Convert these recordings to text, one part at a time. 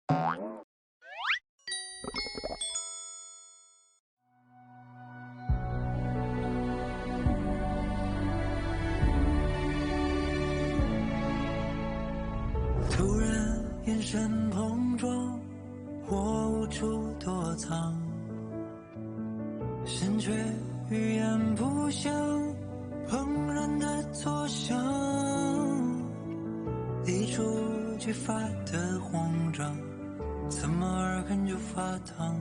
突然眼神碰撞，我无处躲藏，心却语言不详，怦然的作响，一触即发的慌张，怎么耳根就发烫？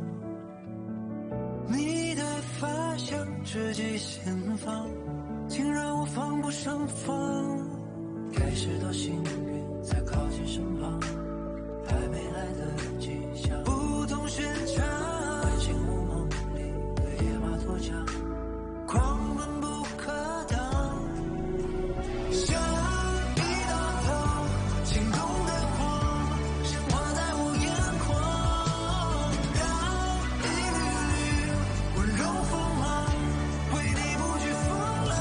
你的发香直击心房，竟让我防不胜防。开始多幸运，才靠近身旁，还没来得及想，不同寻常。爱情无梦里的野马脱缰，狂奔不可当，像一道光，心动的狂，显化在我眼眶，让一缕缕温柔锋芒，为你不惧风浪，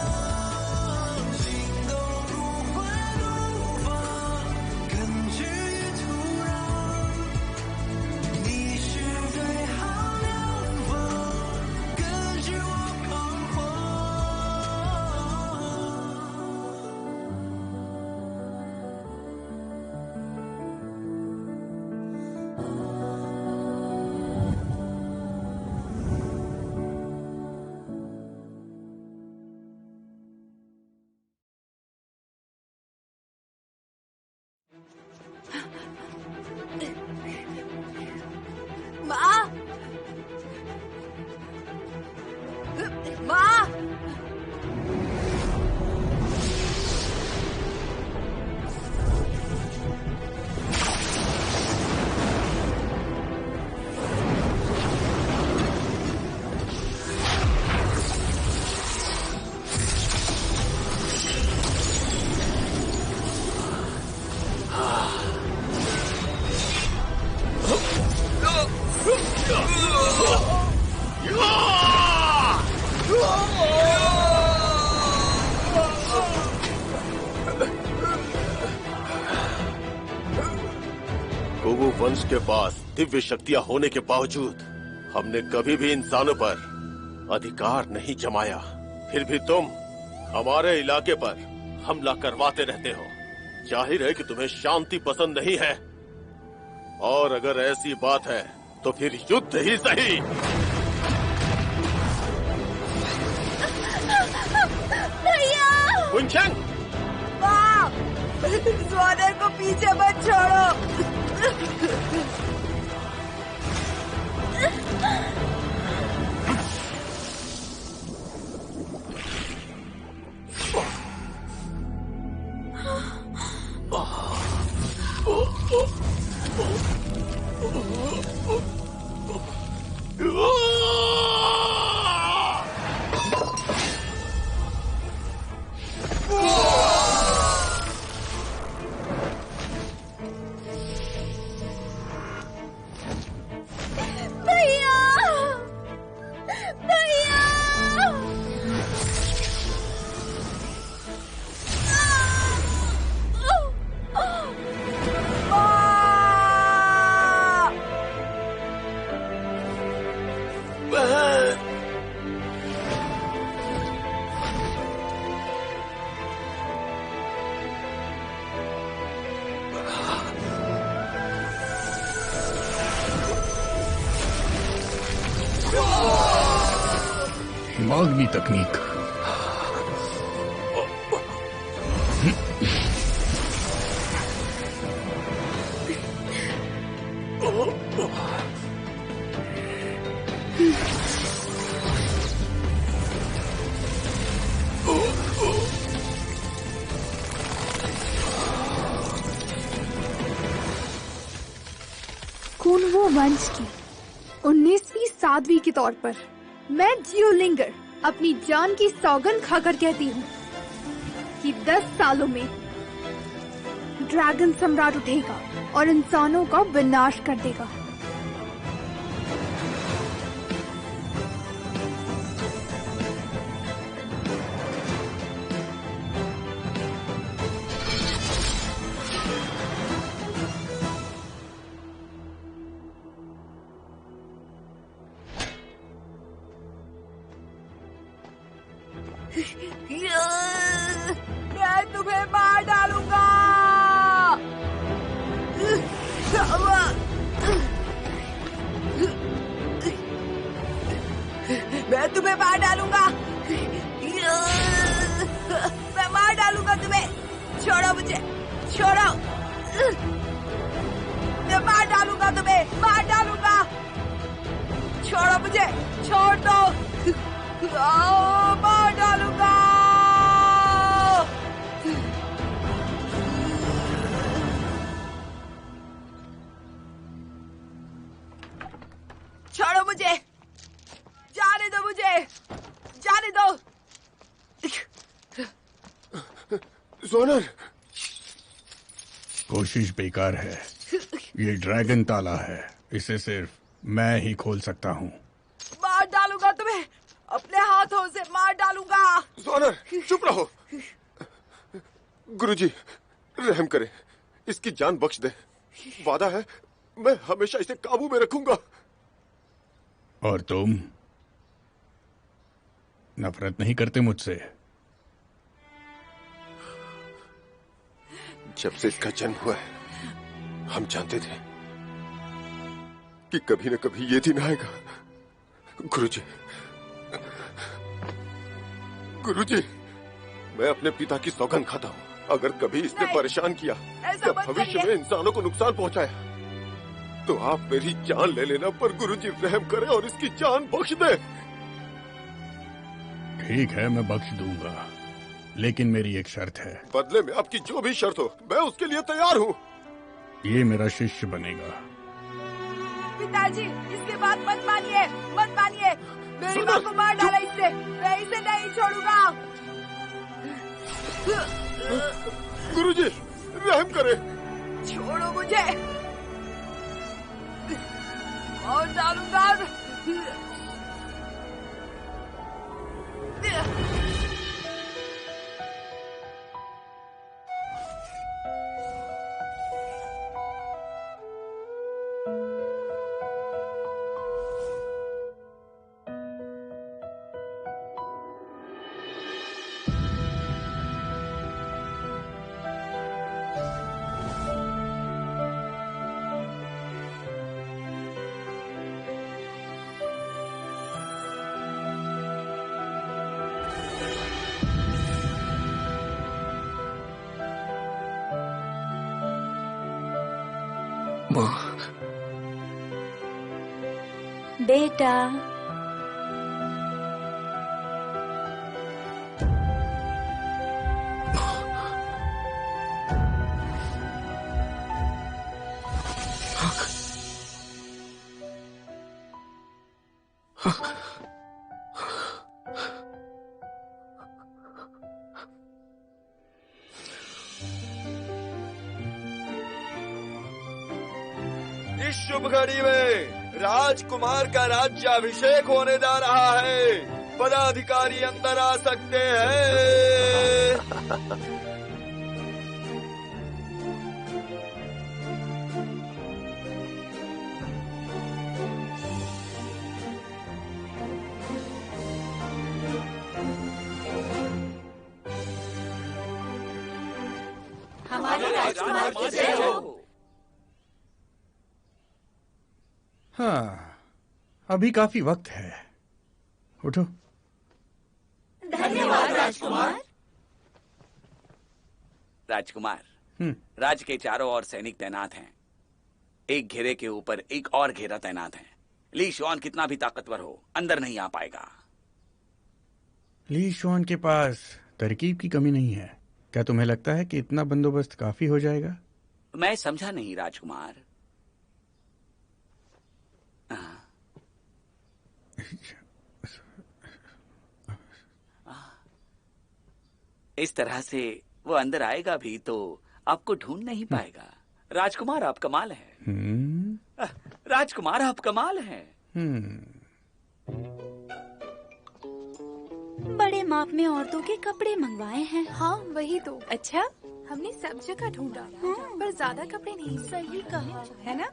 心动如花怒放，根植于土壤，你是最好良方，根治我彷徨。妈，妈，कुवु वंश के पास दिव्य शक्तियां होने के बावजूद हमने कभी भी इंसानों पर अधिकार नहीं जमाया। फिर भी तुम हमारे इलाके पर हमला करवाते रहते हो। जाहिर है कि तुम्हें शांति पसंद नहीं है, और अगर ऐसी बात है तो फिर युद्ध ही सही। भैया, कुंचन, माँ, स्वानर को पीछे मत छोड़ो। हिमाग्नि तकनीक। कुनवु वंश की 19वीं साध्वी के तौर पर मैं जियोलिंगर अपनी जान की सौगंध खाकर कहती हूँ कि 10 सालों में ड्रैगन सम्राट उठेगा और इंसानों का विनाश कर देगा। मैं तुम्हें मार डालूंगा। मैं तुम्हें मार डालूंगा। मैं मार डालूंगा तुम्हें। छोड़ो मुझे, छोड़ो। मैं मार डालूंगा तुम्हें, मार डालूंगा। छोड़ो मुझे, छोड़ दो। मार डालूंगा। छोड़ो मुझे, जाने दो मुझे, जाने दो। जोनर, कोशिश बेकार है। ये ड्रैगन ताला है, इसे सिर्फ मैं ही खोल सकता हूँ। मार डालूंगा तुम्हें, अपने हाथों से मार डालूंगा। जोनर, चुप रहो। गुरुजी, रहम करें, इसकी जान बख्श दे। वादा है, मैं हमेशा इसे काबू में रखूंगा। और तुम नफरत नहीं करते मुझसे? जब से इसका जन्म हुआ है, हम जानते थे कि कभी न कभी ये दिन आएगा। गुरुजी, गुरुजी, मैं अपने पिता की सौगंध खाता हूँ, अगर कभी इसने परेशान किया या भविष्य में इंसानों को नुकसान पहुंचाया तो आप मेरी जान ले लेना, पर गुरुजी रहम करें और इसकी जान बख्श दे। ठीक है, मैं बख्श दूंगा, लेकिन मेरी एक शर्त है। बदले में आपकी जो भी शर्त हो, मैं उसके लिए तैयार हूँ। ये मेरा शिष्य बनेगा। पिताजी, इसके बाद मत मानिए, मत मानिए। मेरी माँ को मार डाला इससे, मैं इसे नहीं छोड़ूंगा। गुरुजी, रहम करें। छोड़ो मुझे, और डालूंगा। बेटा, इस शुभ घड़ी में राजकुमार का राज्याभिषेक होने जा रहा है। पदाधिकारी अंदर आ सकते हैं। हमारे राजकुमार की जय हो। हाँ, अभी काफी वक्त है। उठो। धन्यवाद राजकुमार। राजकुमार, राज्य के चारों ओर सैनिक तैनात हैं। एक घेरे के ऊपर एक और घेरा तैनात है। ली शुआन कितना भी ताकतवर हो, अंदर नहीं आ पाएगा। ली शुआन के पास तरकीब की कमी नहीं है। क्या तुम्हें लगता है कि इतना बंदोबस्त काफी हो जाएगा? मैं समझा नहीं राजकुमार। इस तरह से वो अंदर आएगा भी तो आपको ढूंढ नहीं पाएगा। राजकुमार, आप कमाल हैं। राजकुमार, आप कमाल हैं। बड़े माप में औरतों के कपड़े मंगवाए हैं। हाँ, वही तो। अच्छा, हमने सब जगह ढूंढा, पर ज्यादा कपड़े नहीं। सही कहा है ना?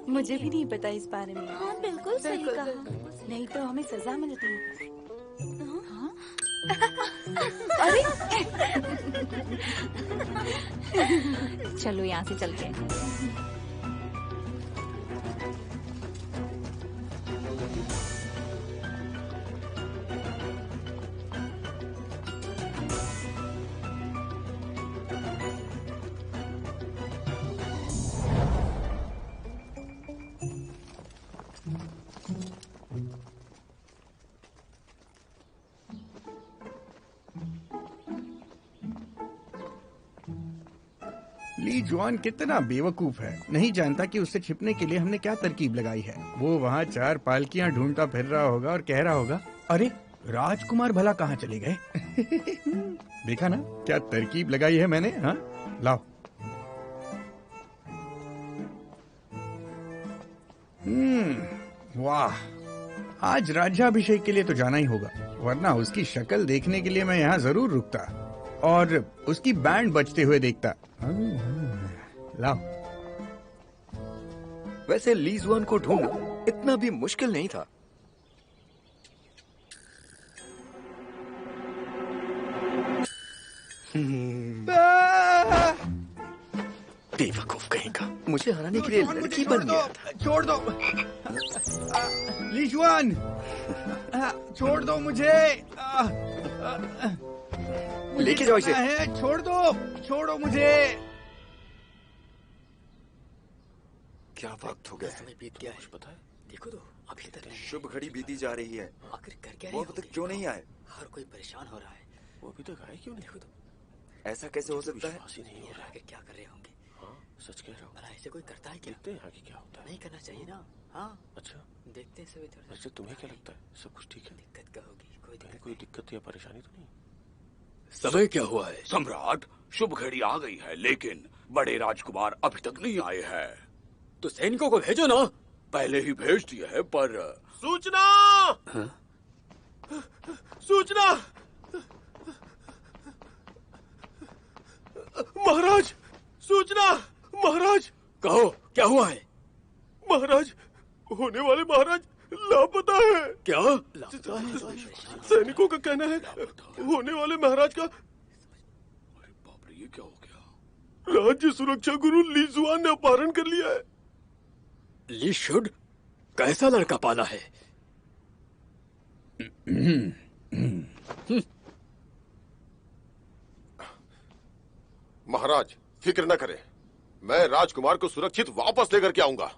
मुझे भी नहीं पता इस बारे में। हाँ, बिल्कुल सही कहा। नहीं तो हमें सजा मिलती। हाँ? अरे चलो यहाँ से चलते हैं। ली जुआन कितना बेवकूफ है, नहीं जानता कि उससे छिपने के लिए हमने क्या तरकीब लगाई है। वो वहाँ 4 पालकियां ढूंढता फिर रहा होगा और कह रहा होगा, अरे राजकुमार भला कहाँ चले गए। देखा ना क्या तरकीब लगाई है मैंने। हाँ लाओ। वाह, आज राज्याभिषेक के लिए तो जाना ही होगा, वरना उसकी शक्ल देखने के लिए मैं यहाँ जरूर रुकता और उसकी बैंड बजते हुए देखता। लाओ। वैसे ली जुआन को ढूंढना इतना भी मुश्किल नहीं था। बेवकूफ कहीं का, मुझे हराने के लिए लड़की बन गया था। छोड़ दो ली जुआन, छोड़ दो मुझे। लेके जाओ इसे। छोड़ दो, छोड़ो मुझे। क्या वक्त हो गया, समय बीत गया है। पता है? देखो तो अभी तक नहीं। शुभ घड़ी बीती जा रही है। आखिर कर क्या वो अब तक क्यों नहीं आए? हर कोई परेशान हो रहा है। वो अभी तक आए क्यों नहीं? देखो तो ऐसा कैसे हो सकता है? विश्वास ही नहीं हो रहा है। आखिर क्या कर रहे होंगे? हाँ सच कह रहा हूँ। भला ऐसे कोई करता है क्या? देखते हैं आगे क्या होता है। नहीं करना चाहिए ना। हाँ अच्छा, देखते हैं सभी तरह। वैसे तुम्हें क्या लगता है, सब कुछ ठीक है? दिक्कत क्या होगी? कोई दिक्कत या परेशानी तो नहीं? समय क्या हुआ है? सम्राट, शुभ घड़ी आ गई है, लेकिन बड़े राजकुमार अभी तक नहीं आए हैं। तो सैनिकों को भेजो ना। पहले ही भेज दिया है, पर सूचना। सूचना महाराज, सूचना महाराज। कहो क्या हुआ है? महाराज, होने वाले महाराज लापता है। क्या लापता है? सैनिकों का कहना है होने वाले महाराज का। अरे बाप रे, ये क्या हो गया? राज्य सुरक्षा गुरु ली जुआन ने अपहरण कर लिया है। ली शुड कैसा लड़का पाला है? महाराज फिक्र न करें, मैं राजकुमार को सुरक्षित वापस लेकर के आऊंगा।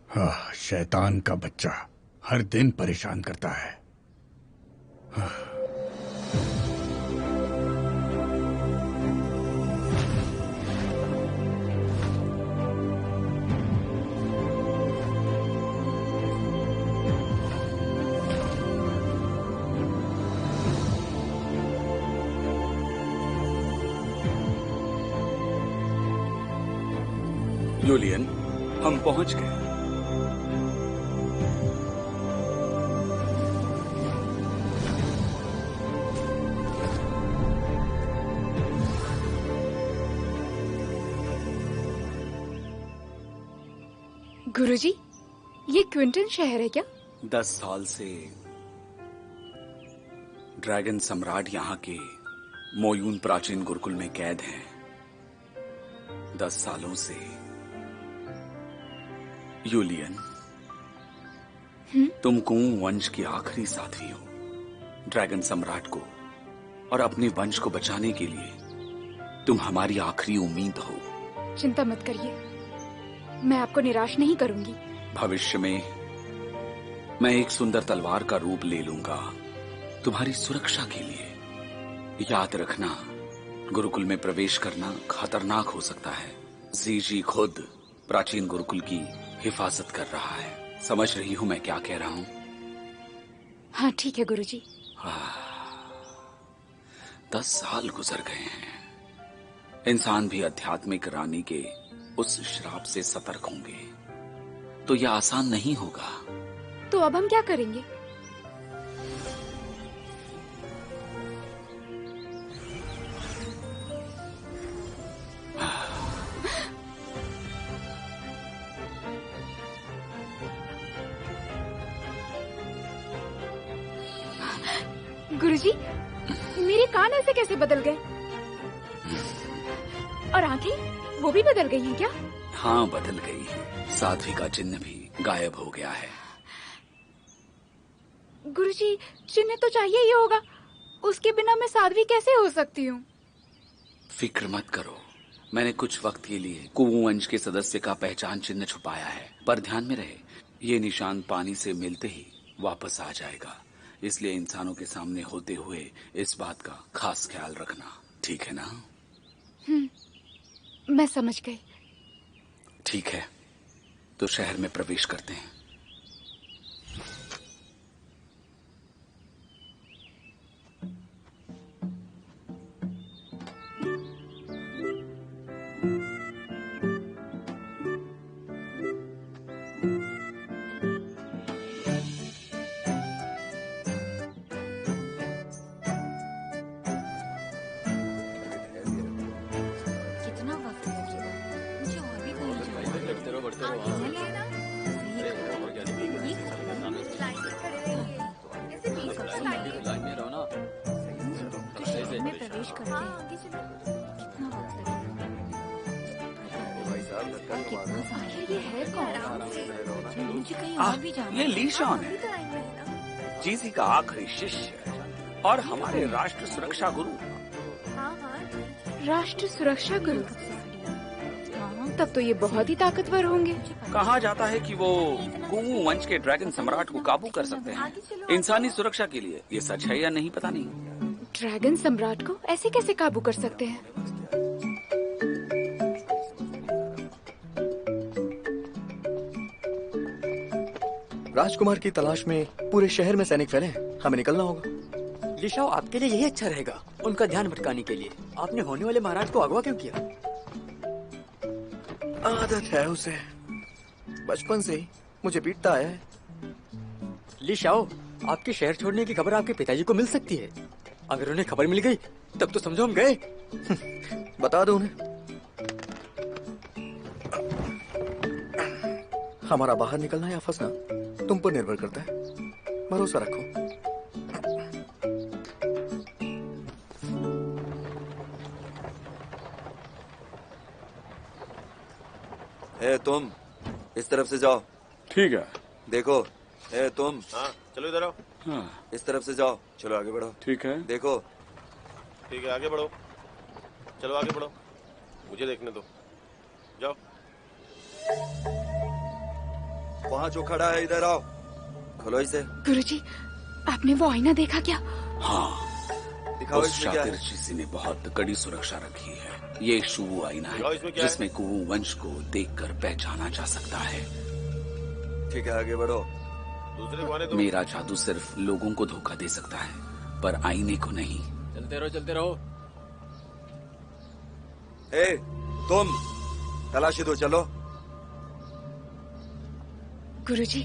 हाँ, शैतान का बच्चा हर दिन परेशान करता है। हाँ। यूलियन, हम पहुंच गए। गुरुजी, ये क्विंटन शहर है क्या? 10 साल से ड्रैगन सम्राट यहाँ के मोयून प्राचीन गुरुकुल में कैद हैं। 10 सालों से यूलियन, तुम कुओं वंश की आखिरी साथी हो। ड्रैगन सम्राट को और अपने वंश को बचाने के लिए तुम हमारी आखिरी उम्मीद हो। चिंता मत करिए, मैं आपको निराश नहीं करूंगी। भविष्य में मैं एक सुंदर तलवार का रूप ले लूंगा तुम्हारी सुरक्षा के लिए। याद रखना, गुरुकुल में प्रवेश करना खतरनाक हो सकता है। जीजी खुद प्राचीन गुरुकुल की हिफाजत कर रहा है। समझ रही हूं मैं क्या कह रहा हूं? हाँ ठीक है गुरुजी। 10 साल गुजर गए हैं। इंसान भी आध्यात्मिक रानी के उस श्राप से सतर्क होंगे, तो यह आसान नहीं होगा। तो अब हम क्या करेंगे? गुरुजी, मेरे कान ऐसे कैसे बदल गए? और आंखें वो भी बदल गई हैं क्या? हाँ, बदल गई है। साध्वी का चिन्ह भी गायब हो गया है। गुरुजी, चिन्ह तो चाहिए ही होगा। उसके बिना मैं साध्वी कैसे हो सकती हूँ? फिक्र मत करो, मैंने कुछ वक्त के लिए कुवू वंश के सदस्य का पहचान चिन्ह छुपाया है, पर ध्यान में रहे ये निशान पानी से मिलते ही वापस आ जाएगा। इसलिए इंसानों के सामने होते हुए इस बात का खास ख्याल रखना, ठीक है ना? मैं समझ गई। ठीक है, तो शहर में प्रवेश करते हैं। ये लीशॉन है, जीसी का आखिरी शिष्य और हमारे राष्ट्र सुरक्षा गुरु। राष्ट्र सुरक्षा गुरु? तब तो ये बहुत ही ताकतवर होंगे। कहा जाता है कि वो कुवू वंश के ड्रैगन सम्राट को काबू कर सकते हैं इंसानी सुरक्षा के लिए। ये सच है या नहीं पता नहीं। ड्रैगन सम्राट को ऐसे कैसे काबू कर सकते हैं? राजकुमार की तलाश में पूरे शहर में सैनिक फैले हैं, हमें निकलना होगा। लिशाओ, आपके लिए यही अच्छा रहेगा, उनका ध्यान भटकाने के लिए। आपने होने वाले महाराज को अगवा क्यों किया? आदत है उसे, बचपन से ही मुझे पीटता है। लिशाओ, आपके शहर छोड़ने की खबर आपके पिताजी को मिल सकती है। अगर उन्हें खबर मिल गई तब तो समझो हम गए। बता दो उन्हें। हमारा बाहर निकलना या फंसना तुम पर निर्भर करता है, भरोसा रखो। ए तुम इस तरफ से जाओ। ठीक है। देखो, ए तुम। हाँ, चलो इधर आओ। हाँ। इस तरफ से जाओ। चलो आगे बढ़ो। ठीक है। देखो। ठीक है, आगे बढ़ो। चलो आगे बढ़ो, मुझे देखने दो। जाओ। वहाँ जो खड़ा है इधर आओ। खोलो इसे। गुरुजी, आपने वो आईना देखा क्या? हाँ, दिखाओ उस इसमें क्या शातिर है। जीसी ने बहुत कड़ी सुरक्षा रखी है। ये शुवू आईना दिखाओ है इसमें क्या है। जिसमें कुवू वंश को देखकर पहचाना जा सकता है। ठीक है, आगे बढ़ो। दूसरे को आने दो। मेरा जादू सिर्फ लोगों को धोखा दे सकता है, पर आईने को नहीं। चलते रहो, चलते रहो। ए तुम, तलाशी दो, चलो। गुरुजी,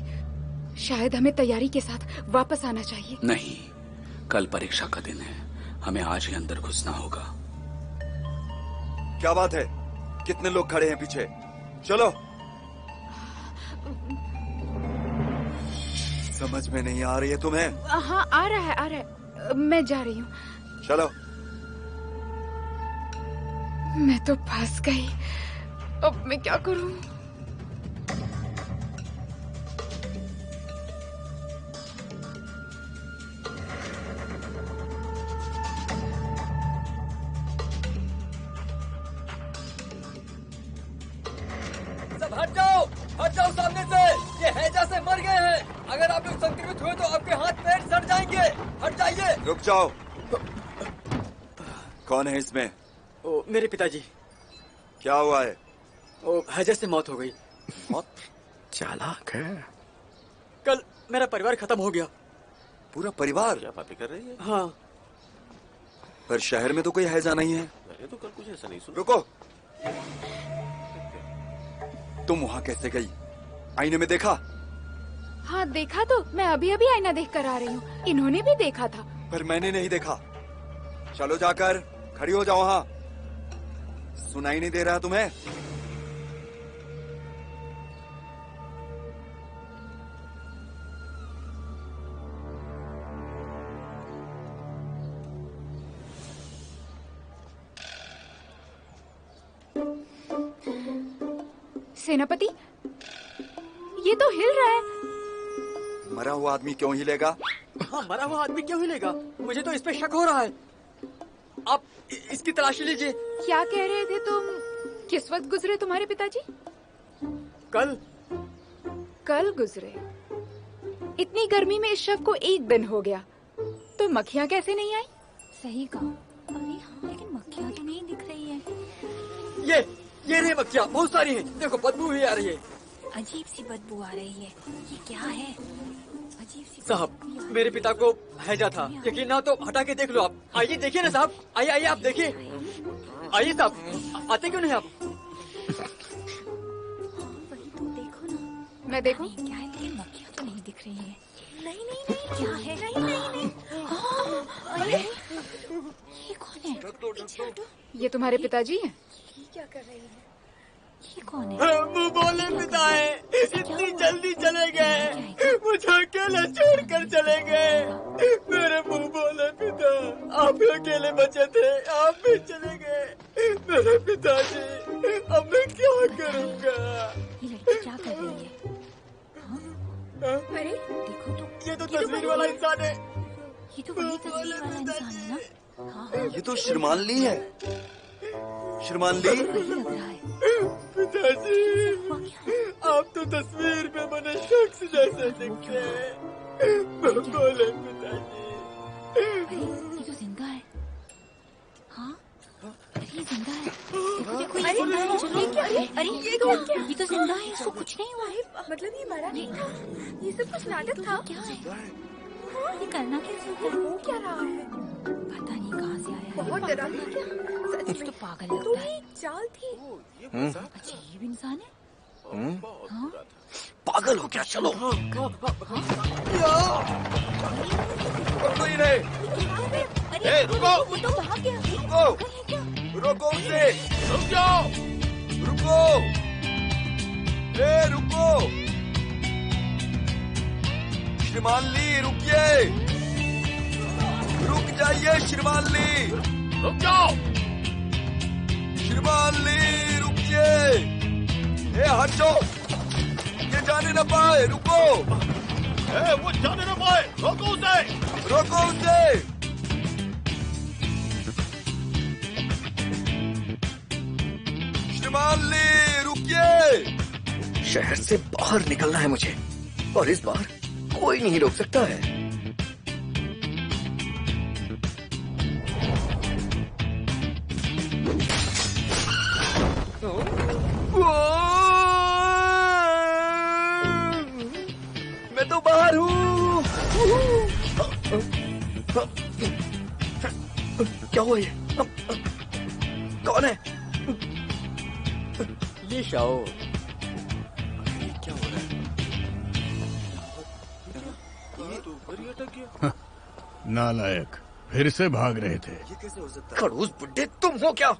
शायद हमें तैयारी के साथ वापस आना चाहिए। नहीं, कल परीक्षा का दिन है, हमें आज ही अंदर घुसना होगा। क्या बात है, कितने लोग खड़े हैं पीछे? चलो। समझ में नहीं आ रही है तुम्हें? हाँ, आ रहा है, आ रहा है। मैं जा रही हूँ। चलो। मैं तो फंस गई, अब मैं क्या करूँ? हट जाओ सामने से। ये हैजा से मर गए हैं। अगर आप लोग संक्रमित हुए तो आपके हाथ पैर सड़ जाएंगे। हट जाइए। रुक जाओ। कौन है इसमें? ओ, मेरे पिताजी। क्या हुआ है? ओ, हैजा से मौत हो गई। मौत? चालाक है। कल मेरा परिवार खत्म हो गया। पूरा परिवार? क्या बातें कर रही है? हाँ। पर शहर में तो कोई हैजा नहीं है। मैंने तो कल कुछ ऐसा नहीं सुना। रुको, तुम वहाँ कैसे गई? आईने में देखा? हाँ, देखा तो। मैं अभी अभी आईना देख कर आ रही हूँ। इन्होंने भी देखा था। पर मैंने नहीं देखा। चलो जाकर खड़ी हो जाओ वहाँ। सुनाई नहीं दे रहा तुम्हें? सेनापति, ये तो हिल रहा है। मरा हुआ आदमी क्यों हिलेगा? हाँ, मरा हुआ आदमी क्यों हिलेगा? मुझे तो इस पे शक हो रहा है। आप इसकी तलाशी लीजिए। क्या कह रहे थे तुम? किस वक्त गुजरे तुम्हारे पिताजी? कल गुजरे। इतनी गर्मी में इस शव को 1 दिन हो गया, तो मक्खियाँ कैसे नहीं आई? सही कहा। अरे हाँ, लेकिन मक्खियाँ तो नहीं दिख रही है। ये रही मक्खियाँ, बहुत सारी हैं। देखो बदबू भी आ रही है। अजीब सी बदबू आ रही है। ये क्या है? अजीब सी। साहब, मेरे पिता को हैजा था। यकीन ना तो हटा के देख लो आप। आइए देखिए ना साहब, आइए आप देखिए। आइए साहब, आते क्यों नहीं आप? वही तो देखो ना। मैं देखूं? क्या है? लेकिन मक्खियाँ तो नहीं दिख रही है। नहीं, क्या है? नहीं। अरे ये कौन है? ये तुम्हारे पिताजी हैं? ये क्या कर रही है? ये कौन है? मुँह बोले पिता है, इतनी जल्दी चले गए, मुझे अकेले छोड़कर चले गए। मेरे मुँह बोले पिता, आप अकेले बचे थे, आप भी चले गए। मेरे पिताजी, अब मैं क्या करूँगा? ये लड़की क्या कर रही है? अरे देखो तो, ये तो तस्वीर वाला इंसान है। ये तो वही तस्वीर वाला इंसान है ना? हाँ, ये तो श्रीमान ली है। श्रीमान ली, वही लग रहा है। पिताजी, आप तो तस्वीर में बने शख्स जैसे दिखते हैं। बोले पिताजी। अरे ये तो जिंदा है। हाँ, अरे ये जिंदा है। देखो ये जिंदा है। चलो, अरे ये तो जिंदा है, इसको कुछ नहीं हुआ है। मतलब ये मरा नहीं था? ये सब कुछ नाटक था? क्या है? ये करना कैसे है? वो क्या रहा है? पता नहीं कहाँ से आया है। बहुत डरावना क्या? कुछ तो पागल तो लगता है। ये चाल थी। अजीब इंसान है। हाँ? पागल हो क्या? चलो। पकड़ो इन्हें। अरे रुको! वो तो भाग गया। रोको उसे। रुक जाओ! रुको। रुको। श्रीमान ली, रुकिए। रुक जाइए श्रीमान ली। रुक जाओ! श्रीमान ली, रुकिए। हटो, ये जाने न पाए। रुको। वो जाने न पाए। रोको उसे! रोको उसे। श्रीमान ली, रुकिए। शहर से बाहर निकलना है मुझे, और इस बार कोई नहीं रोक सकता है। मैं तो बाहर हूँ। क्या हुआ ये? कौन है? ली शाओ। क्या हो रहा है? नालायक, फिर से भाग रहे थे। ये कैसे हो सकता है? खड़ूस बुड्ढे, तुम हो क्या?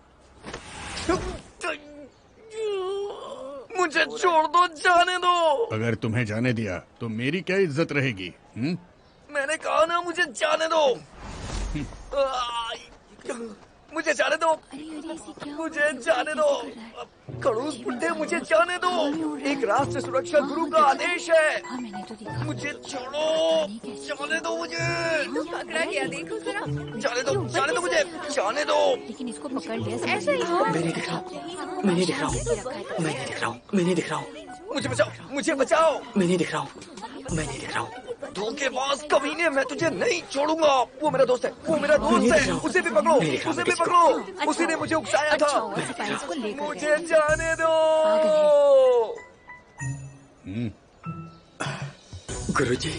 मुझे छोड़ दो, जाने दो। अगर तुम्हें जाने दिया तो मेरी क्या इज्जत रहेगी? मैंने कहा ना, मुझे जाने दो। मुझे जाने दो। मुझे जाने दो। खड़ूस बुड्ढे, मुझे जाने दो। एक राष्ट्र सुरक्षा गुरु का आदेश है। मुझे छोड़ो, जाने दो मुझे। पकड़ा गया, देखो जरा। जाने दो मुझे, जाने दो। लेकिन इसको पकड़ लिया। ऐसा ही। मैं नहीं दिख रहा हूँ। मुझे बचाओ, मुझे बचाओ। मैं नहीं दिख रहा हूँ। धोखेबाज कमीने, मैं तुझे नहीं छोड़ूंगा। वो मेरा दोस्त है, उसे भी पकड़ो, उसी ने मुझे उकसाया था। मुझे जाने दो। गुरुजी,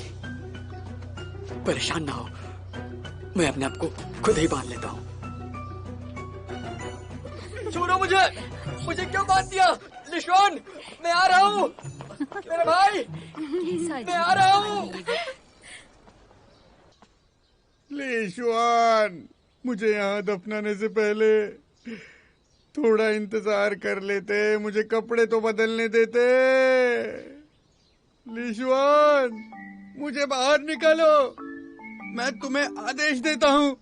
परेशान ना हो, मैं अपने आप को खुद ही बांध लेता हूँ। छोड़ो मुझे क्यों बांध दिया? लिशवान, मैं आ रहा हूँ। मेरा भाई, मैं आ रहा हूँ। लिशवान, मुझे यहाँ दफनाने से पहले थोड़ा इंतजार कर लेते, मुझे कपड़े तो बदलने देते। लिशवान, मुझे बाहर निकालो, मैं तुम्हें आदेश देता हूँ,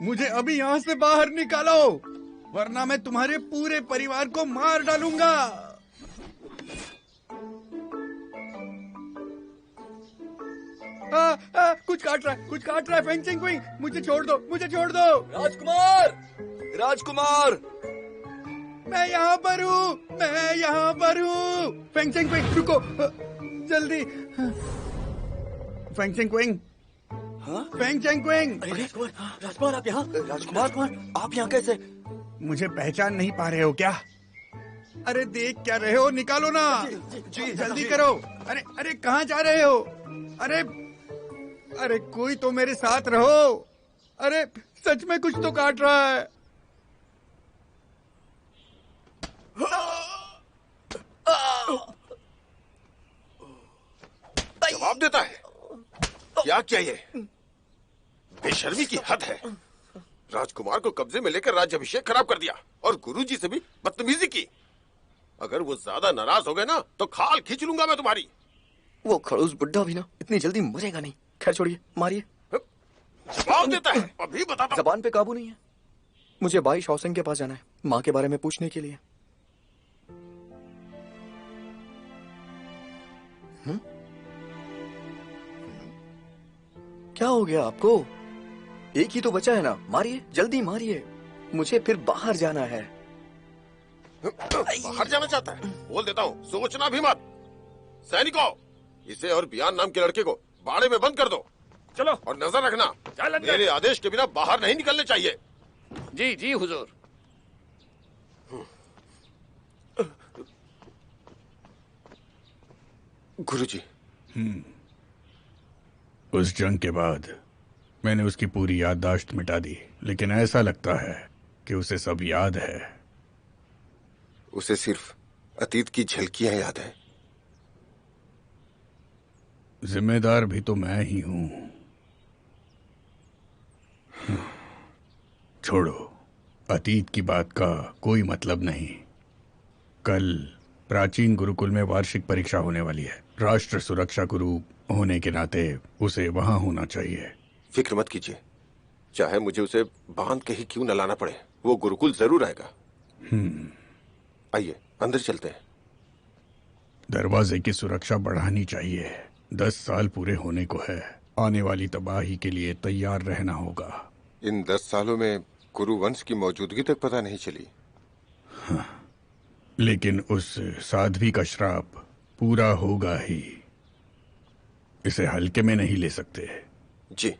मुझे अभी यहाँ से बाहर निकालो। वरना मैं तुम्हारे पूरे परिवार को मार डालूंगा। कुछ काट रहा है फेंसिंग क्वीन, मुझे छोड़ दो। राजकुमार, राजकुमार, मैं यहाँ पर हूँ। फेंसिंग क्वीन रुको, जल्दी। Fencing queen, fencing queen. राजकुमार आप यहाँ? राजकुमार आप यहाँ कैसे? मुझे पहचान नहीं पा रहे हो क्या? अरे देख क्या रहे हो, निकालो ना। जी जल्दी करो। अरे कहाँ जा रहे हो? अरे कोई तो मेरे साथ रहो। अरे सच में कुछ तो काट रहा है। जवाब देता है। क्या ये बेशर्मी की हद है। राजकुमार को कब्जे में लेकर राज्याभिषेक खराब कर दिया और गुरुजी से भी बदतमीजी की। अगर वो ज्यादा नाराज हो गए ना तो खाल खींच लूंगा मैं तुम्हारी। वो खड़ूस बुड्ढा भी ना इतनी जल्दी मरेगा नहीं। खैर छोड़िए, मारिए। जवाब देता है, अभी बताता हूं। जबान पे काबू नहीं है। मुझे भाई शौसेंग के पास जाना है, माँ के बारे में पूछने के लिए। क्या हो गया आपको? एक ही तो बचा है ना, मारिए, जल्दी मारिए। मुझे फिर बाहर जाना है। बाहर जाना चाहता है? बोल देता हूँ, सोचना भी मत। सैनिकों, इसे और बियान नाम के लड़के को बाड़े में बंद कर दो। चलो। और नजर रखना, मेरे आदेश के बिना बाहर नहीं निकलने चाहिए। जी जी हुजूर। गुरुजी। उस जंग के बाद मैंने उसकी पूरी याददाश्त मिटा दी, लेकिन ऐसा लगता है कि उसे सब याद है। उसे सिर्फ अतीत की झलकियां याद है। जिम्मेदार भी तो मैं ही हूं। छोड़ो, अतीत की बात का कोई मतलब नहीं। कल प्राचीन गुरुकुल में वार्षिक परीक्षा होने वाली है। राष्ट्र सुरक्षा गुरु होने के नाते उसे वहां होना चाहिए। फिक्र मत कीजिए, चाहे मुझे उसे बांध के ही क्यों न लाना पड़े, वो गुरुकुल जरूर आएगा। आइए अंदर चलते हैं। दरवाजे की सुरक्षा बढ़ानी चाहिए। 10 साल पूरे होने को है। आने वाली तबाही के लिए तैयार रहना होगा। इन 10 सालों में गुरु वंश की मौजूदगी तक पता नहीं चली। लेकिन उस साध्वी का श्राप पूरा होगा ही। इसे हल्के में नहीं ले सकते। जी।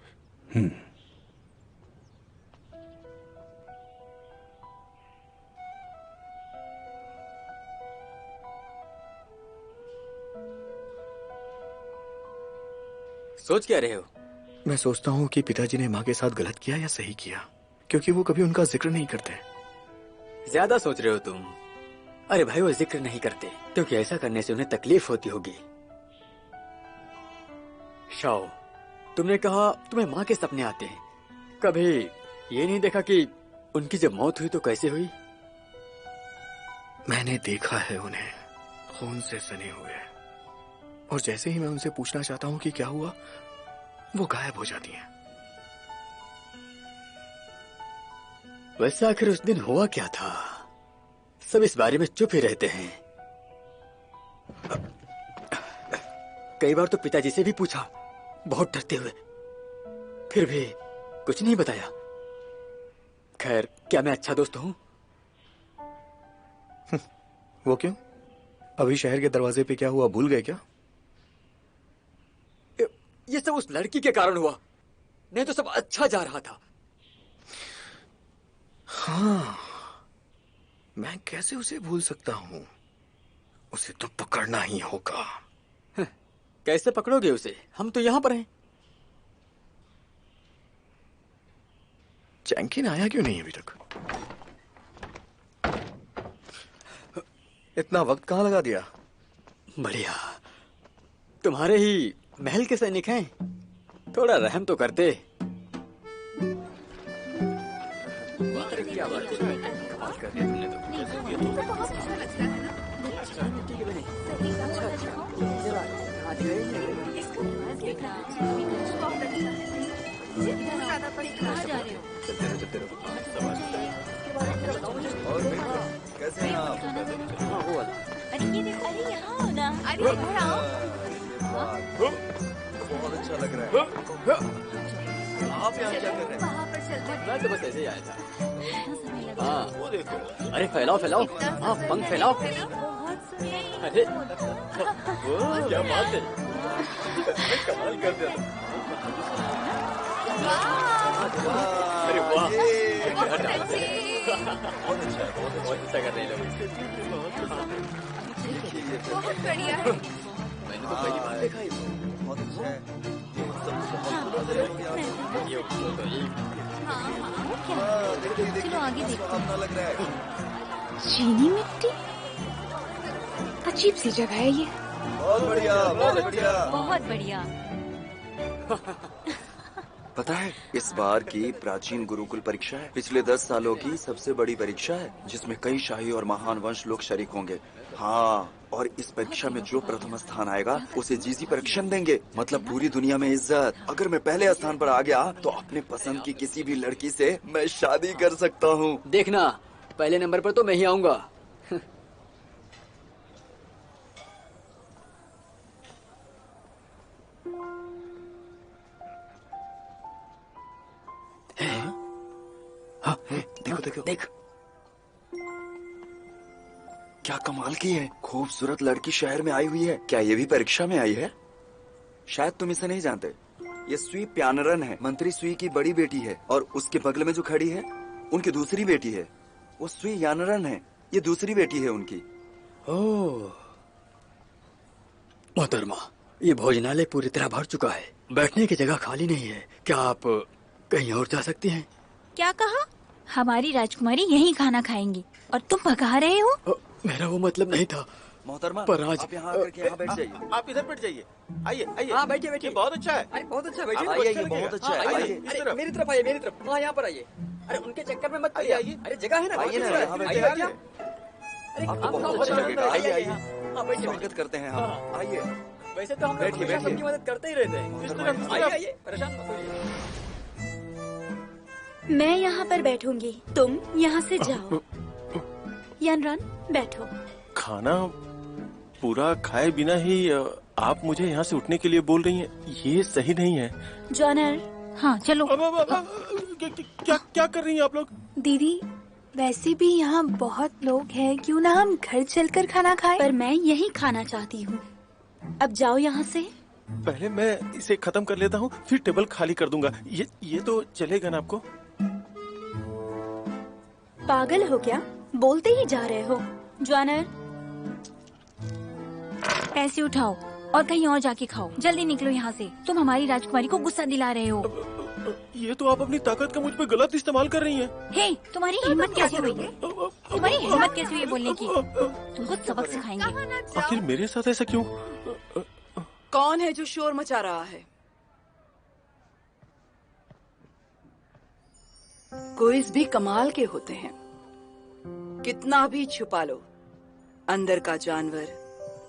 सोच क्या रहे हो? मैं सोचता हूँ कि पिताजी ने माँ के साथ गलत किया या सही किया, क्योंकि वो कभी उनका जिक्र नहीं करते। ज्यादा सोच रहे हो तुम। अरे भाई, वो जिक्र नहीं करते क्योंकि ऐसा करने से उन्हें तकलीफ होती होगी। शाओ, तुमने कहा तुम्हें माँ के सपने आते हैं। कभी ये नहीं देखा कि उनकी जब मौत हुई तो कैसे हुई? मैंने देखा है उन्हें खून से सने हुए, और जैसे ही मैं उनसे पूछना चाहता हूँ कि क्या हुआ, वो गायब हो जाती हैं। वैसे आखिर उस दिन हुआ क्या था? सब इस बारे में चुप ही रहते हैं। कई बार तो पिताजी से भी पूछा, बहुत डरते हुए, फिर भी कुछ नहीं बताया। खैर, क्या मैं अच्छा दोस्त हूं? वो क्यों? अभी शहर के दरवाजे पे क्या हुआ भूल गए क्या? ये सब उस लड़की के कारण हुआ, नहीं तो सब अच्छा जा रहा था। हाँ, मैं कैसे उसे भूल सकता हूँ? उसे तो पकड़ना ही होगा। कैसे पकड़ोगे उसे? हम तो यहाँ पर हैं। चैंकिन आया क्यों नहीं अभी तक? इतना वक्त कहाँ लगा दिया? बढ़िया, तुम्हारे ही महल के सैनिक हैं, थोड़ा रहम तो करते। क्या बात है, कमाल कर दिया तुमने तो। कैसे हैं आप? वो वाला। अरे ये देखो, अरे यहाँ हो ना, अरे इधर आओ। बहुत अच्छा लग रहा है। आप यहाँ क्या कर रहे हैं? वहाँ पर चलते हैं। मैं तो बस ऐसे ही आया था। हाँ, वो देखो। अरे फैलाओ फैलाओ, हाँ पंख फैलाओ। अरे क्या बात है, कमाल कर दिया। अरे वाह, बहुत अच्छी। बहुत अच्छा है, बहुत अच्छा कर रहे हैं लोग। बहुत बढ़िया है। मैंने तो पहली बार देखा ही। बहुत अच्छा है। चलो आगे देखते हैं। अपना लग रहा है। चीनी मिट्टी, अजीब सी जगह है ये। बहुत बढ़िया, बहुत बढ़िया। बहुत बढ़िया। पता है, इस बार की प्राचीन गुरुकुल परीक्षा है, पिछले 10 सालों की सबसे बड़ी परीक्षा है, जिसमें कई शाही और महान वंश लोग शरीक होंगे। हाँ, और इस परीक्षा में जो प्रथम स्थान आएगा उसे जीजी परीक्षण देंगे, मतलब पूरी दुनिया में इज्जत। अगर मैं पहले स्थान पर आ गया तो अपने पसंद की किसी भी लड़की से मैं शादी कर सकता हूँ। देखना, पहले नंबर पर तो मैं ही आऊंगा। हाँ, देखो देखो देख, क्या कमाल की है। खूबसूरत लड़की शहर में आई हुई है। क्या ये भी परीक्षा में आई है? शायद तुम इसे नहीं जानते। ये सुई प्यानरन है, मंत्री सुई की बड़ी बेटी है, और उसके बगल में जो खड़ी है उनकी दूसरी बेटी है। वो सुई यानरन है, ये दूसरी बेटी है उनकी। ओह मोहतरमा, ये भोजनालय पूरी तरह भर चुका है, बैठने की जगह खाली नहीं है। क्या आप कहीं और जा सकती हैं? क्या कहा? हमारी राजकुमारी यहीं खाना खाएंगी और तुम भगा रहे हो? मेरा वो मतलब नहीं था मोहतरमा, पर आज आप यहाँ आकर के यहाँ बैठ जाइए। आप इधर बैठ जाइए। आइए आइए। हाँ बैठिए बैठिए। बहुत अच्छा है। अरे बहुत अच्छा, बैठिए। आइए, ये बहुत अच्छा है। आइए अरे मेरी तरफ आइए, मेरी तरफ। हाँ यहाँ पर आइए। अरे उनके चक्कर में मत पड़िए। अरे जगह है ना, आइए ना, यहाँ बैठिए। आइए। आपको बहुत अच्छा लगेगा। आइए आइए, हाँ बैठिए। स्वागत करते हैं हम। आइए। वैसे तो हम बैठिए, हमेशा बैठिए। सबकी मदद करते ही रहते हैं। आइए आइए, परेशान मत होइए। मैं यहाँ पर बैठूंगी, तुम यहाँ से जाओ। यानरन बैठो। खाना पूरा खाए बिना ही आप मुझे यहाँ से उठने के लिए बोल रही हैं, ये सही नहीं है। जॉनर, हाँ चलो। क्या क्या कर रही हैं आप लोग? दीदी, वैसे भी यहाँ बहुत लोग हैं, क्यों ना हम घर चलकर खाना खाएं? पर मैं यहीं खाना चाहती हूँ। अब जाओ यहाँ से। पहले मैं इसे खत्म कर लेता हूँ, फिर टेबल खाली कर दूंगा। ये तो चलेगा ना आपको? पागल हो क्या? बोलते ही जा रहे हो। जॉनर, पैसे उठाओ और कहीं और जाके खाओ। जल्दी निकलो यहाँ से, तुम हमारी राजकुमारी को गुस्सा दिला रहे हो। ये तो आप अपनी ताकत का मुझ पे गलत इस्तेमाल कर रही हैं। हे, तुम्हारी हिम्मत कैसे हुई? तुम्हारी हिम्मत कैसे हुई बोलने की? तुमको सबक सिखाएंगे। आखिर मेरे साथ ऐसा क्यों? कौन है जो शोर मचा रहा है? क्विज भी कमाल के होते हैं, कितना भी छुपा लो, अंदर का जानवर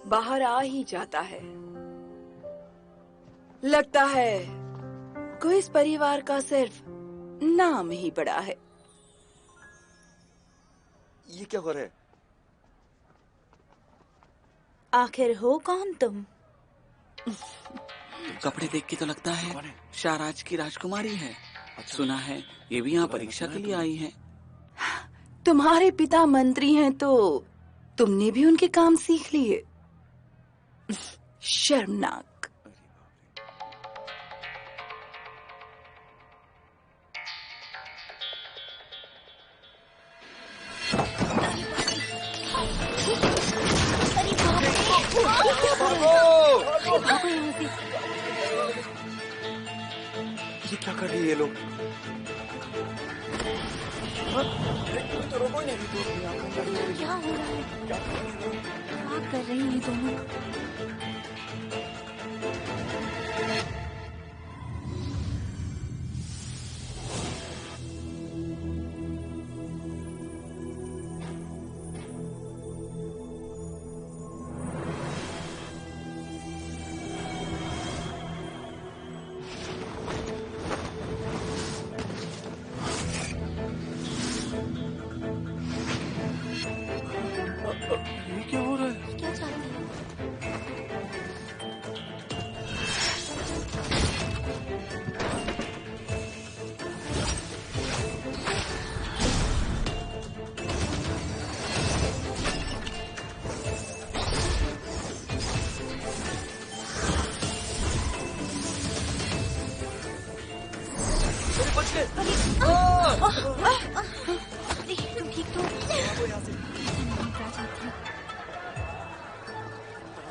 बाहर आ ही जाता है। लगता है क्विज परिवार का सिर्फ नाम ही बड़ा है। ये क्या हो रहा है? आखिर हो कौन तुम? कपड़े देख के तो लगता है शाहराज की राजकुमारी है। सुना है ये भी यहाँ परीक्षा के लिए आई है। तुम्हारे पिता मंत्री हैं तो तुमने भी उनके काम सीख लिए। शर्मनाक। ये क्या कर रही है ये लोग? क्या हो रहा है? क्या कर रही हैं दोनों?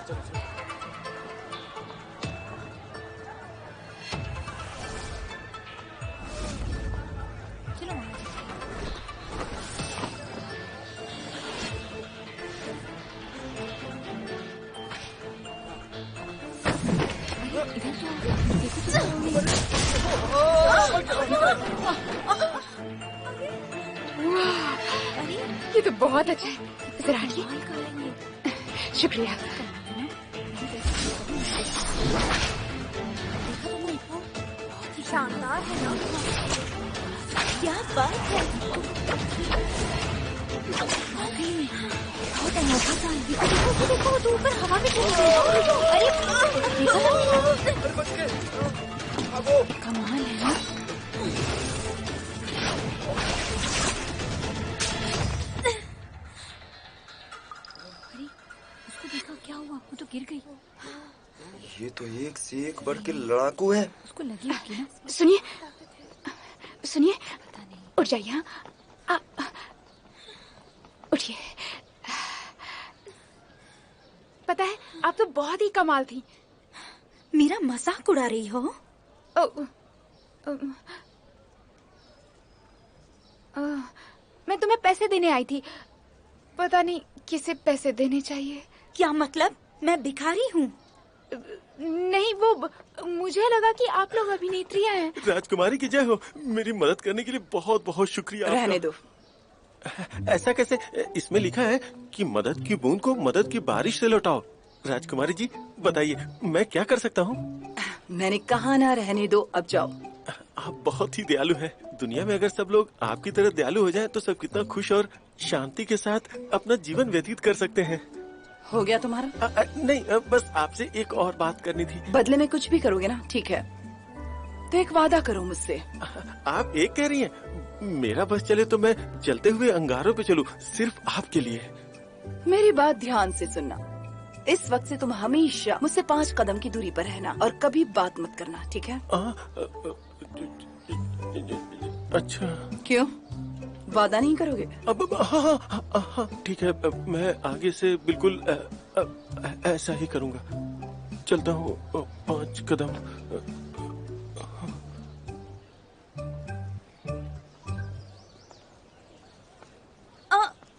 ये तो बहुत अच्छा है। जरा हटिए। शुक्रिया। शानदार है ना? क्या बात है। बहुत अनोखा है। देखो तो ऊपर हवा में चल रही है। अरे कमाल है ना। अरे उसको देखा, क्या हुआ? वो तो गिर गई। ये तो एक से एक बढ़ के लड़ाकू है। उसको लगी होगी ना। सुनिए सुनिए, उठ जाइए। हाँ, उठिए। पता है, आप तो बहुत ही कमाल थी। मेरा मजाक उड़ा रही हो? मैं तुम्हें पैसे देने आई थी। पता नहीं किसे पैसे देने चाहिए। क्या मतलब? मैं भिखारी हूँ? नहीं, वो मुझे लगा कि आप लोग अभिनेत्रियाँ हैं। राजकुमारी की जय हो। मेरी मदद करने के लिए बहुत बहुत शुक्रिया। रहने दो। ऐसा कैसे? इसमें लिखा है कि मदद की बूंद को मदद की बारिश से लौटाओ। राजकुमारी जी बताइए, मैं क्या कर सकता हूँ? मैंने कहा ना रहने दो, अब जाओ। आप बहुत ही दयालु हैं। दुनिया में अगर सब लोग आपकी तरह दयालु हो जाएं, तो सब कितना खुश और शांति के साथ अपना जीवन व्यतीत कर सकते हैं। हो गया तुम्हारा? नहीं, बस आपसे एक और बात करनी थी। बदले में कुछ भी करोगे ना? ठीक है, तो एक वादा करो मुझसे। आप एक कह रही हैं? मेरा बस चले तो मैं चलते हुए अंगारों पे चलूं, सिर्फ आपके लिए। मेरी बात ध्यान से सुनना। इस वक्त से तुम हमेशा मुझसे 5 कदम की दूरी पर रहना और कभी बात मत करना, ठीक है? अच्छा। क्यों, वादा नहीं करोगे? अब हाँ, ठीक है। मैं आगे से बिल्कुल ऐसा ही करूँगा। चलता हूँ 5 कदम।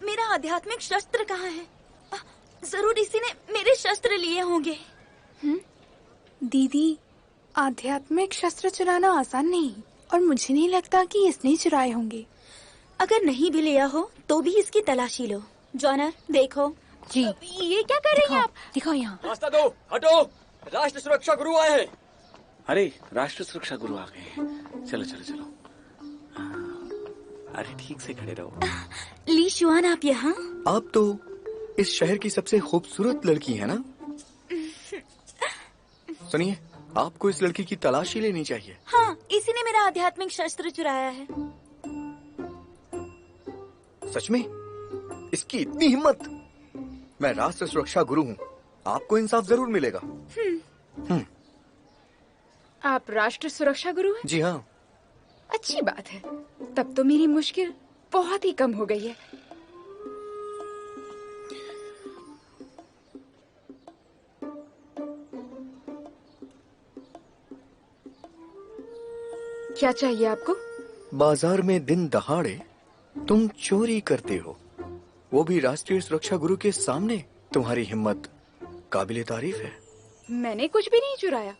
मेरा आध्यात्मिक शस्त्र कहाँ है? जरूर इसी ने मेरे शस्त्र लिए होंगे। दीदी, आध्यात्मिक शस्त्र चुराना आसान नहीं, और मुझे नहीं लगता कि इसने चुराए होंगे। अगर नहीं भी लिया हो तो भी इसकी तलाशी लो। जॉनर, देखो। जी। ये क्या कर रही हैं आप? दिखाओ यहाँ। रास्ता दो, हटो। राष्ट्र सुरक्षा गुरु आए हैं। अरे राष्ट्र सुरक्षा गुरु आ गए हैं। चलो चलो चलो। अरे ठीक से खड़े रहो। ली शुआन, आप यहाँ? आप तो इस शहर की सबसे खूबसूरत लड़की है ना? सुनिए, आपको इस लड़की की तलाशी लेनी चाहिए। हाँ, इसी ने मेरा आध्यात्मिक शस्त्र चुराया है। सच में? इसकी इतनी हिम्मत? मैं राष्ट्र सुरक्षा गुरु हूँ, आपको इंसाफ जरूर मिलेगा। आप राष्ट्र सुरक्षा गुरु हैं? जी हाँ। अच्छी बात है, तब तो मेरी मुश्किल बहुत ही कम हो गई है। क्या चाहिए आपको? बाजार में दिन दहाड़े तुम चोरी करते हो, वो भी राष्ट्रीय सुरक्षा गुरु के सामने। तुम्हारी हिम्मत काबिले तारीफ है। मैंने कुछ भी नहीं चुराया।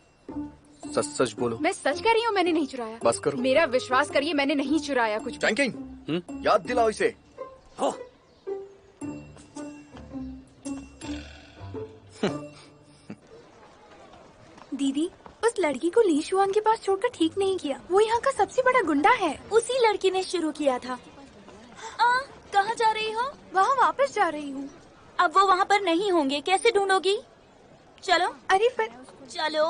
सच सच बोलो। मैं सच कह रही हूँ, मैंने नहीं चुराया। बस करो। मेरा विश्वास करिए, मैंने नहीं चुराया कुछ भी। चैंकिंग, याद दिलाओ इसे। हाँ। दीदी, उस लड़की को ली शुआन के पास छोड़कर ठीक नहीं किया। वो यहाँ का सबसे बड़ा गुंडा है। उसी लड़की ने शुरू किया था। कहाँ जा रही हो? वहाँ वापस जा रही हूँ। अब वो वहाँ पर नहीं होंगे, कैसे ढूंढोगी? चलो। अरे पर चलो,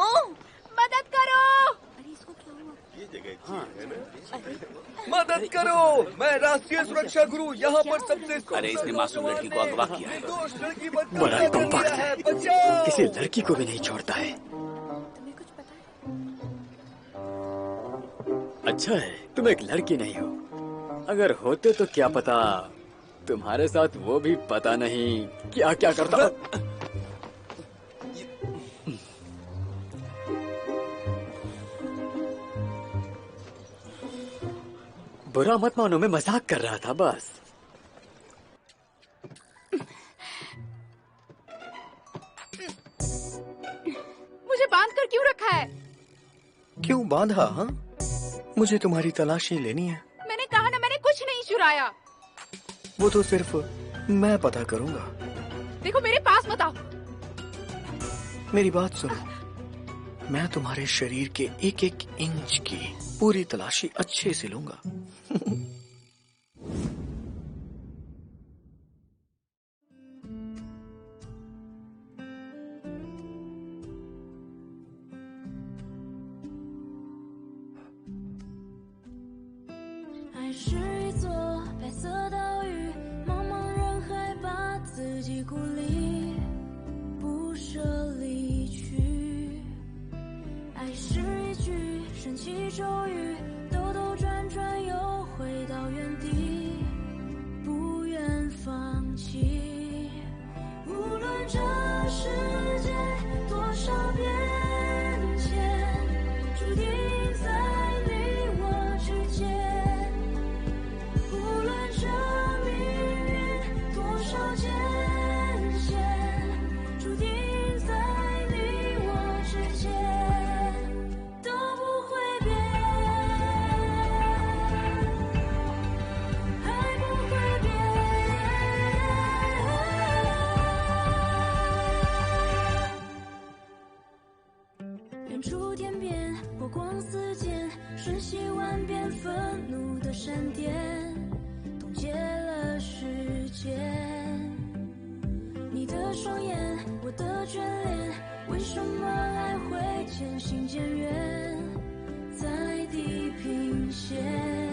मदद करो। अरे इसको क्या हुआ? ये जगह मदद करो, मैं राष्ट्रीय सुरक्षा गुरु यहाँ पर सबसे। अरे इसने मासूम लड़की को अगवा किया है। बड़ा कॉम्पैक्ट है, किसी लड़की को भी नहीं छोड़ता है। तुम्हें कुछ पता है? अच्छा है तुम एक लड़की नहीं हो। अगर होते तो क्या पता तुम्हारे साथ वो भी पता नहीं क्या क्या करता। बुरा मत मानो, मैं मजाक कर रहा था बस। मुझे बांध कर क्यों रखा है? क्यों बांधा? हाँ, मुझे तुम्हारी तलाशी लेनी है। मैंने कहा ना, मैंने कुछ नहीं चुराया। वो तो सिर्फ मैं पता करूंगा। देखो, मेरे पास मत आओ। मेरी बात सुनो, मैं तुम्हारे शरीर के एक एक इंच की पूरी तलाशी अच्छे से लूंगा।为什么爱会渐行渐远，在地平线？